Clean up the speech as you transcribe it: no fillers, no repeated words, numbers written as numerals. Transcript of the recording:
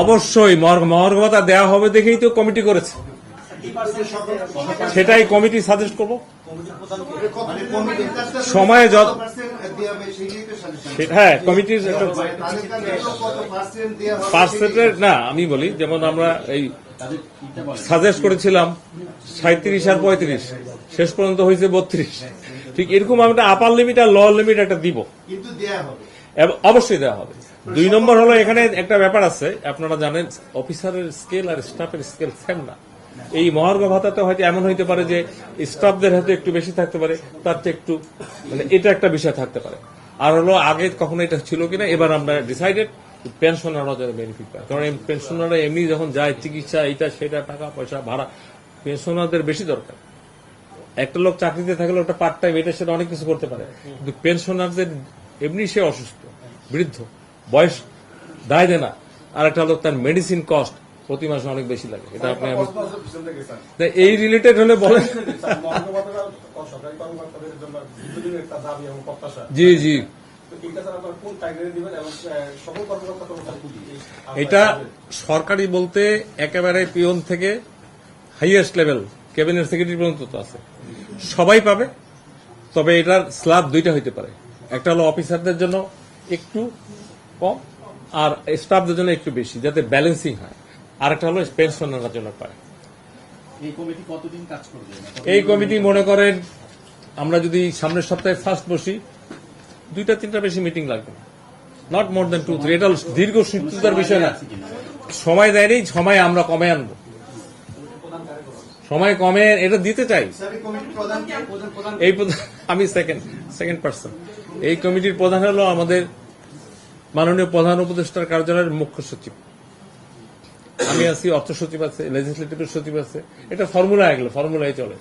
অবশ্যই মহার্ঘ ভাতা দেওয়া হবে দেখেই তো কমিটি করেছে, সেটাই কমিটি সাজেস্ট করব। সময়ে হ্যাঁ কমিটির পার্সেন্টের না আমি বলি, যেমন আমরা এই সাজেস্ট করেছিলাম 37 আর 35, শেষ পর্যন্ত হয়েছে 32। ঠিক এরকম আমরা আপার লিমিট আর লোয়ার লিমিট একটা দিব, অবশ্যই দেওয়া হবে। 2 নম্বর হলো এখানে একটা ব্যাপার আছে, আপনারা জানেন অফিসারের স্কেল আর স্টাফের স্কেল সেম না। এই মহার্ঘ ভাতাতে হয়তো এমন হইতে পারে যে স্টাফদের হয়তো একটু বেশি থাকতে পারে, তার চেয়ে একটু মানে এটা একটা বিষয় থাকতে পারে। আর হলো আগে কখনো এটা ছিল কিনা, এবার আমরা ডিসাইডেড পেনশনাররা যারা বেনিফিট পায়, কারণ পেনশনাররা এমনি যখন যায় চিকিৎসা এইটা সেটা টাকা পয়সা ভাড়া, পেনশনারদের বেশি দরকার। একটা লোক চাকরিতে থাকলে ওটা পার্ট টাইম এটা সেটা অনেক কিছু করতে পারে, কিন্তু পেনশনারদের এমনি সে অসুস্থ, বৃদ্ধ, বয়স দায় দেয় না, আর একটা লোক তার মেডিসিন কস্ট প্রতি মাসে অনেক বেশি লাগে। এটা আপনি এই রিলেটেড হলে বলেন। জি জি, এটা সরকারি বলতে একেবারে পিয়ন থেকে হাইয়েস্ট লেভেল ক্যাবিনেট সেক্রেটারি পর্যন্ত তো আছে, সবাই পাবে। তবে এটার স্ল্যাব 2টা হইতে পারে, একটা হলো অফিসারদের জন্য একটু কম আর স্টাফদের জন্য একটু বেশি, যাতে ব্যালেন্সিং হয়। আর একটা হলো পেনশনারদের জন্য পায়। এই কমিটি কতদিন কাজ করবে? এই কমিটি মনে করেন আমরা যদি সামনের সপ্তাহে ফার্স্ট বসি, 2-3টা বেশি মিটিং লাগবে, নট মোর দেন 2-3। এটা দীর্ঘ সূত্রতার বিষয় না, সময় দেয়নি, সময় আমরা কমে আনবো, সময় কমে এটা দিতে চাই। এই আমি সেকেন্ড পার্সন। এই কমিটির প্রধান হলো আমাদের মাননীয় প্রধান উপদেষ্টার কার্যালয়ের মুখ্য সচিব, আমি আছি, অর্থ সচিব আছে, লেজিসলেটিভ সচিব আছে। এটা ফর্মুলা, এগুলো ফর্মুলায় চলে।